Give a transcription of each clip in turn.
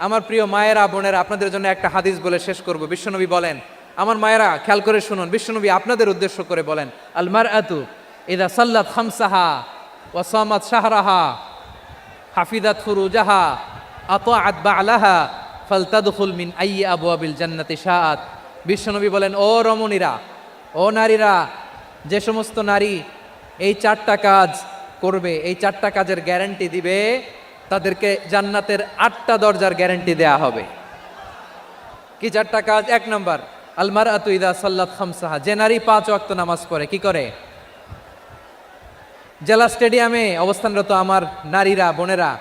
আমার প্রিয় মায়েরা বোনেরা, আপনাদের জন্য একটা হাদিস বলে শেষ করব। বিশ্বনবী বলেন, আমার মায়েরা খেয়াল করে শুনুন, বিশ্বনবী আপনাদের উদ্দেশ্য করে বলেন, আল মারআতু ইযা সাল্লাত খামসাহা ওয়া সামাত শাহরাহা হাফিজাত ফুরুজাহা আতাআত বা'লাহা ফালতাদখুল মিন আইয়ি আবওয়াবিল জান্নাতি শাআত। বিশ্বনবী বলেন, ও রমণীরা, ও নারীরা, যে সমস্ত নারী এই চারটা কাজ করবে, এই চারটা কাজের গ্যারান্টি দিবে, তাদেরকে জান্নাতের 8টা দরজার গ্যারান্টি দেয়া হবে। কি চারটা কাজ? 1 নম্বর, আল মারআতু ইযা সাল্লাত খামসাহা, যে নারী 5 ওয়াক্ত নামাজ পড়ে। কি করে? জেলা স্টেডিয়ামে অবস্থানরত আমার নারীরা বোনেরা,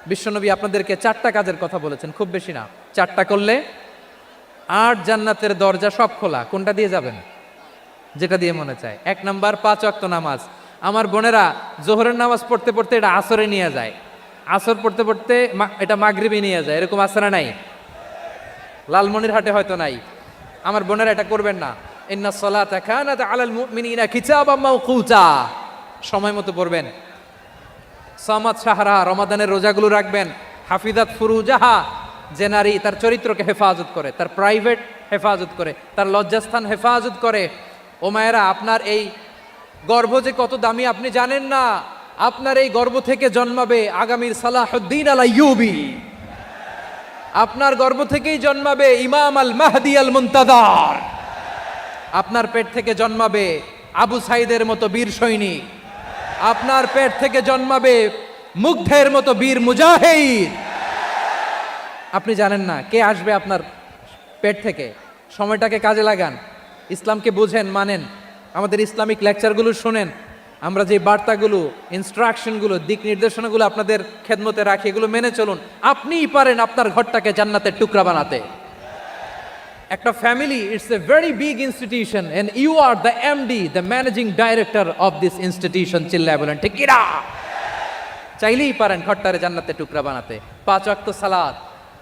বিশ্বনবী আপনাদেরকে 4টা কাজের কথা বলেছেন, খুব বেশি না। 4টা করলে 8 জান্নাতের দরজা সব খোলা। কোনটা দিয়ে যাবেন? যেটা দিয়ে মনে চায়। 1 নম্বর 5 ওয়াক্ত নামাজ। আমার বোনেরা জোহরের নামাজ পড়তে পড়তে এটা আসরে নিয়ে যায়, আসর পড়তে পড়তে এটা মাগরিবে নিয়ে যায়। এরকম আসরে নাই? লালমনিরহাটে হয়তো নাই। আমার বোনেরা এটা করবেন না। ইন্নাস সালাতা কানাত আলাল মুমিনিনা কিতাবাম মাওকুতা, সময় মতো পড়বেন। সামাত শাহরা, রমাদানের রোজাগুলো রাখবেন। হাফিজাত ফুরুজাহা, যে নারী তার চরিত্রকে হেফাজত করে, তার প্রাইভেট হেফাজত করে, তার লজ্জাস্থান হেফাজত করে। ও মায়েরা, আপনার এই গর্ভ যে কত দামি আপনি জানেন না। আপনার এই গর্ভ থেকে জন্মাবে আগামীর সালাহুদ্দিন আল আইয়ুবী। আপনার গর্ভ থেকেই জন্মাবে ইমাম আল মাহদি আল মুনতাজার। আপনার পেট থেকে জন্মাবে আবু সাইদের মতো বীর সৈনিক। আপনার পেট থেকে জন্মাবে মুগ্ধের মতো বীর মুজাহিদ। আপনি জানেন না কে আসবে আপনার পেট থেকে। সময়টাকে কাজে লাগান, ইসলামকে বুঝেন, মানেন, আমাদের ইসলামিক লেকচারগুলো শোনেন। আমরা যে বার্তাগুলো, ইনস্ট্রাকশনগুলো, দিক নির্দেশনাগুলো আপনাদের খেদমতে রাখি, এগুলো মেনে চলুন। আপনিই পারেন আপনার ঘরটাকে জান্নাতের টুকরা বানাতে। একটা family, it's a very big institution and you are the MD, the managing director of this institution. চিল্লায় বলেন ঠিক কিনা? চাইলেই পারেন ঘরটারে জান্নাতের টুকরা বানাতে। 5 ওয়াক্ত সালাত,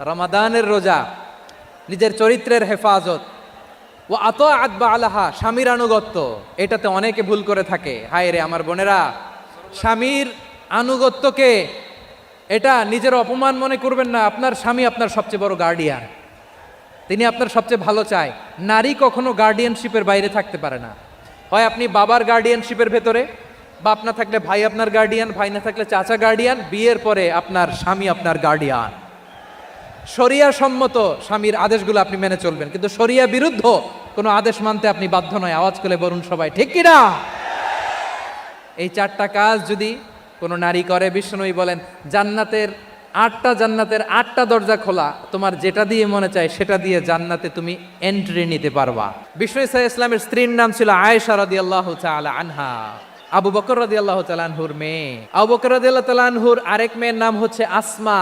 রমাদানের রোজা, নিজের চরিত্রের হেফাজত, ও আতাআত বা'লাহা, স্বামীর আনুগত্য। এটাতে অনেকে ভুল করে থাকে। হায় রে আমার বোনেরা, স্বামীর আনুগত্যকে এটা নিজের অপমান মনে করবেন না। আপনার স্বামী আপনার সবচেয়ে বড় গার্ডিয়ান, তিনি আপনার সবচেয়ে ভালো চায়। নারী কখনো গার্ডিয়ানশিপের বাইরে থাকতে পারে না। হয় আপনি বাবার গার্ডিয়ানশিপের ভেতরে, বা আপনার থাকলে ভাই আপনার গার্ডিয়ান, ভাই না থাকলে চাচা গার্ডিয়ান, বিয়ের পরে আপনার স্বামী আপনার গার্ডিয়ান। শরিয়া সম্মত স্বামীর আদেশগুলো আপনি মেনে চলবেন, কিন্তু শরিয়া বিরুদ্ধ কোনো আদেশ মানতে আপনি বাধ্য নয়। আওয়াজ করে বলুন সবাই ঠিক কিনা? এই 4টা কাজ যদি কোনো নারী করে, বিশ্বনবী বলেন জান্নাতের 8টা দরজা খোলা। তোমার যেটা দিয়ে মনে চায় সেটা দিয়ে জান্নাতে তুমি এন্ট্রি নিতে পারবা। বিশ্বনবী সাল্লাল্লাহু আলাইহি ওয়াসাল্লামের স্ত্রীর নাম ছিল আয়েশা রাদিয়াল্লাহু তাআলা আনহা, আবু বকর রাদিয়াল্লাহু তাআলা আনহুর মেয়ে। আবু বকর রাদিয়াল্লাহু তাআলা আনহুর আরেক মেয়ের নাম হচ্ছে আসমা।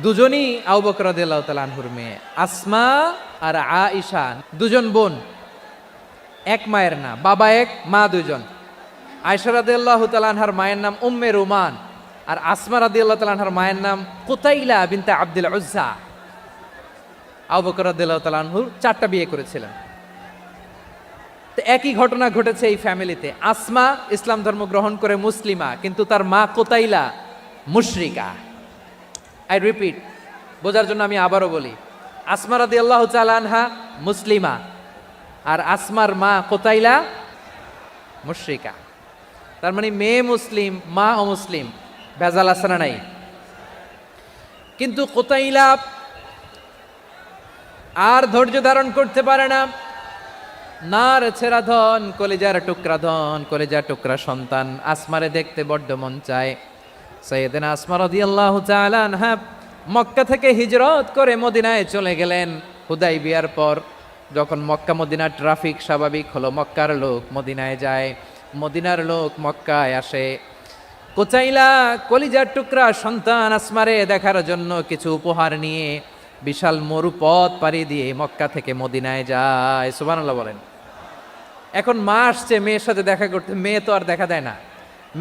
দুজনই আবু বকর রাদিয়াল্লাহু তাআলা আনহুর মেয়ে। আসমা আর আয়েশা দুজন বোন, এক মায়ের না, বাবা এক, মা দুজন। আয়েশা রাদিয়াল্লাহু তাআলা আনহার মায়ের নাম উম্মে রুমান, আর আসমা রাদিয়াল্লাহু তাআলা আনহার মায়ের নাম কুতাইলা বিনতে আব্দুল উজ্জা। আবু বকর রাদিয়াল্লাহু তাআলা আনহু 4টা বিয়ে করেছিলেন। তো একই ঘটনা ঘটেছে এই ফ্যামিলিতে। আসমা ইসলাম ধর্ম গ্রহণ করে মুসলিমা, কিন্তু তার মা কুতাইলা মুশরিকা। আই রিপিট, বোঝার জন্য আমি আবারও বলি, আসমা রাদিয়াল্লাহু তাআলা আনহা মুসলিমা, আর আসমার মা কুতাইলা মুশরিকা। তার মানে মেয়ে মুসলিম, মা অমুসলিম। ভেজাল আছে না নাই? কিন্তু কুতাইলা আর ধৈর্য ধারণ করতে পারে না। নার ছেড়া ধন, কলিজার টুকরা ধন, কলিজার টুকরা সন্তান আসমারে দেখতে বড্ড মন চায়। সাইয়েদনা আসমা রাদিয়াল্লাহু তাআলা আনহা মক্কা থেকে হিজরত করে মদিনায় চলে গেলেন। হুদাইবিয়ার পর যখন মক্কা মদিনার ট্রাফিক স্বাভাবিক হলো, মক্কার লোক মদিনায় যায়, মদিনার লোক মক্কায় আসে। কুতাইলা কলিজার টুকরা সন্তান আসমারে দেখার জন্য কিছু উপহার নিয়ে বিশাল মরুপথ পাড়ি দিয়ে মক্কা থেকে মদিনায় যায়। সুবহানাল্লাহ বলেন। এখন মা আসছে মেয়ের সাথে দেখা করতে, মেয়ে তো আর দেখা দেয় না।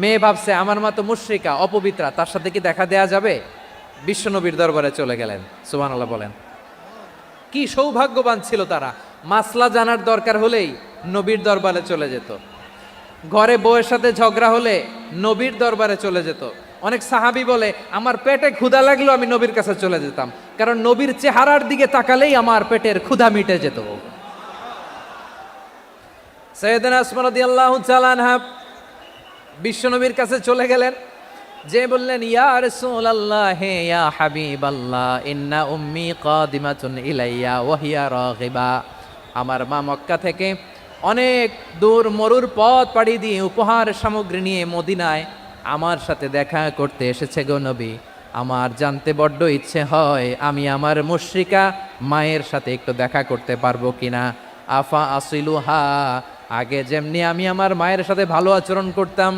মেয়ে ভাবছে আমার মা তো মুশরিকা, অপবিত্রা, তার সাথে কি দেখা দেয়া যাবে? বিশ্বনবীর দরবারে চলে গেলেন। সুবহানাল্লাহ বলেন। কি সৌভাগ্যবান ছিল তারা। মাসলা জানার দরকার হলেই নবীর দরবারে চলে যেত। ঘরে বউয়ের সাথে ঝগড়া হলে নবীর দরবারে চলে যেত। অনেক সাহাবী বলে আমার পেটে ক্ষুধা লাগলো আমি নবীর কাছে চলে যেতাম, কারণ নবীর চেহারার দিকে তাকালেই আমার পেটের ক্ষুধা মিটে যেত। সাইয়েদনা উসমান রাদিয়াল্লাহু তাআলা আনহা বিশ্ব নবীর কাছে চলে গেলেন, যে বললেন ইয়া রাসূলুল্লাহ ইয়া হাবিবাল্লাহ ইন্না উম্মি কাদিমাতুন ইলাইয়া ওয়া হিয়া রাগিবা। আমার মা মক্কা থেকে অনেক দূর মরুর পথ পাড়ি দিয়ে উপহার সামগ্রী নিয়ে মদিনায় আমার সাথে দেখা করতে এসেছে গো নবী। আমার জানতে বড্ড ইচ্ছে হয় আমি আমার মুশরিকা মায়ের সাথে একটু দেখা করতে পারবো কিনা। আফা আসিলুহা, আগে যেমনি আমি আমার মায়ের সাথে ভালো আচরণ করতাম,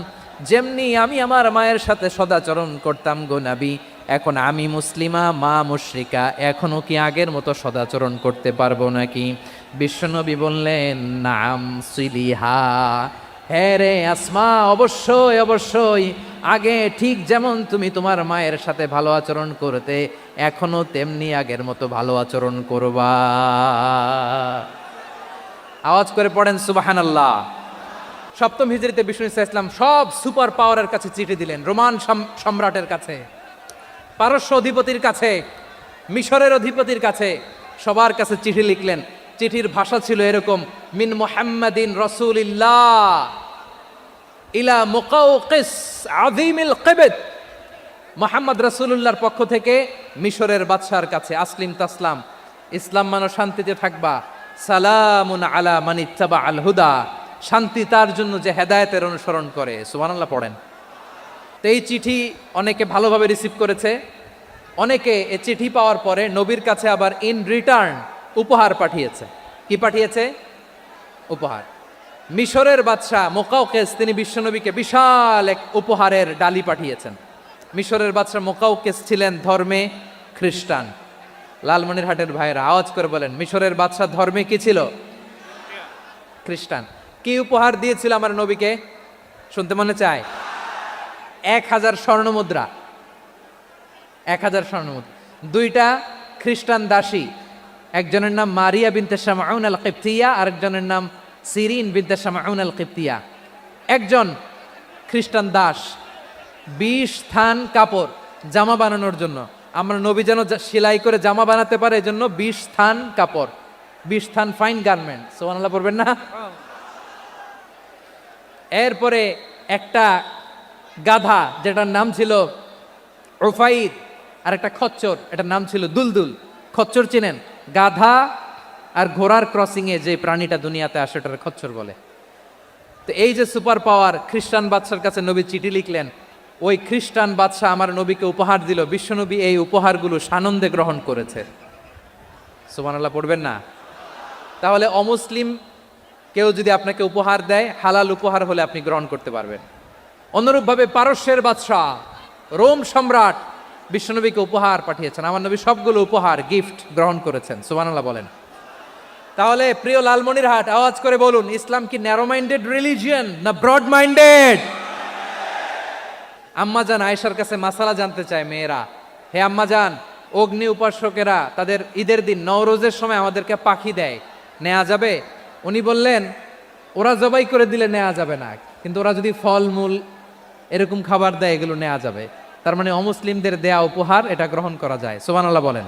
যেমনি আমি আমার মায়ের সাথে সদাচরণ করতাম গো নবী, এখন আমি মুসলিমা মা মুশরিকা, এখনো কি আগের মতো সদাচরণ করতে পারবো নাকি? বিশ্বনবী বললেন নাম সিলিহা, হ্যাঁ রে আসমা, অবশ্যই অবশ্যই, আগে ঠিক যেমন তুমি তোমার মায়ের সাথে ভালো আচরণ করতে এখনো তেমনি আগের মতো ভালো আচরণ করবা। আওয়াজ করে পড়েন সুবহানাল্লাহ। সপ্তম হিজরিতে বিষ্ণু ইসলাম সব সুপার পাওয়ারের কাছে চিঠি দিলেন, রোমান সম্রাটের কাছে, পারস্য অধিপতির কাছে, মিশরের অধিপতির কাছে, সবার কাছে চিঠি লিখলেন। চিঠির ভাষা ছিল এরকম, মিন মুহাম্মাদিন রাসূলিল্লাহ ইলা মুকাওকিস আযীমিল কিবত, মুহাম্মদ রাসূলুল্লাহর পক্ষ থেকে মিশরের বাদশার কাছে, আসলিম তাসলাম, ইসলাম মানো শান্তিতে থাকবা, সালামুন আলা মান ইত্তাবা আল হুদা, শান্তি তার জন্য যে হেদায়েতের অনুসরণ করে। সুবহানাল্লাহ পড়েন। তো এই চিঠি অনেকে ভালোভাবে রিসিভ করেছে, অনেকে এই চিঠি পাওয়ার পরে নবীর কাছে আবার ইন রিটার্ন উপহার পাঠিয়েছে। কি পাঠিয়েছে? উপহার। মিশরের বাদশাহ মুকাওকিস তিনি বিশ্বনবীকে বিশাল এক উপহারের ডালি পাঠিয়েছেন। মিশরের বাদশাহ মুকাওকিস ছিলেন ধর্মে খ্রিস্টান। লালমনিরহাটের ভাইরা আওয়াজ করে বলেন, মিশরের বাদশাহ ধর্মে কি ছিল? খ্রিস্টান। কি উপহার দিয়েছিল আমার নবীকে? শুনতে মনে চায়? 1000 স্বর্ণ মুদ্রা। 1000 স্বর্ণ মুদ্রা। 2টা খ্রিস্টান দাসী, একজনের নাম মারিয়া বিনতে শামউন আল কিবতিয়া, আরেকজনের নাম সিরিন বিনতে শামউন আল কিবতিয়া। একজন খ্রিস্টান দাস 20 থান কাপড় জামা বানানোর জন্য, আমরা নবী যেন সেলাই করে জামা বানাতে পারে এজন্য 20 থান কাপড়, 20 থান ফাইন গার্মেন্ট। সুবহানাল্লাহ পড়বেন না? এরপরে একটা গাধা যেটার নাম ছিল উফাইদ, আর একটা খচ্চর, এটার নাম ছিল দুলদুল। খচ্চর চিনেন? গাধা আর ঘোড়ার ক্রসিং এ যে প্রাণীটা দুনিয়াতে আসে ওটার খচ্চর বলে। তো এই যে সুপার পাওয়ার খ্রিস্টান বাদশার কাছে নবী চিঠি লিখলেন, ওই খ্রিস্টান বাদশাহ আমার নবীকে উপহার দিল। বিশ্বনবী এই উপহারগুলো সানন্দে গ্রহণ করেছে। সুবহানাল্লাহ পড়বেন না? তাহলে অমুসলিম কেউ যদি আপনাকে উপহার দেয়, হালাল উপহার হলে আপনি গ্রহণ করতে পারবেন। অনুরূপভাবে পারস্যের বাদশাহ, রোম সম্রাট বিশ্বনবীকে উপহার পাঠিয়েছেন, আমার নবী সবগুলো উপহার গিফট গ্রহণ করেছেন। সুবহানাল্লাহ বলেন। তাহলে প্রিয় লালমনিরহাট আওয়াজ করে বলুন, ইসলাম কি ন্যারো মাইন্ডেড রিলিজিয়ন না ব্রড মাইন্ডেড? আম্মাজান আয়েশার কাছে মাসালা জানতে চায় মেয়েরা, হে আম্মাজান, অগ্নি উপাসকেরা তাদের ঈদের দিন নওরোজের সময় আমাদেরকে পাখি দেয়, নেওয়া যাবে? উনি বললেন ওরা জবাই করে দিলে নেওয়া যাবে না, কিন্তু ওরা যদি ফলমূল এরকম খাবার দেয় এগুলো নেওয়া যাবে। তার মানে অমুসলিমদের দেয়া উপহার এটা গ্রহণ করা যায়। সুবহানাল্লাহ বলেন।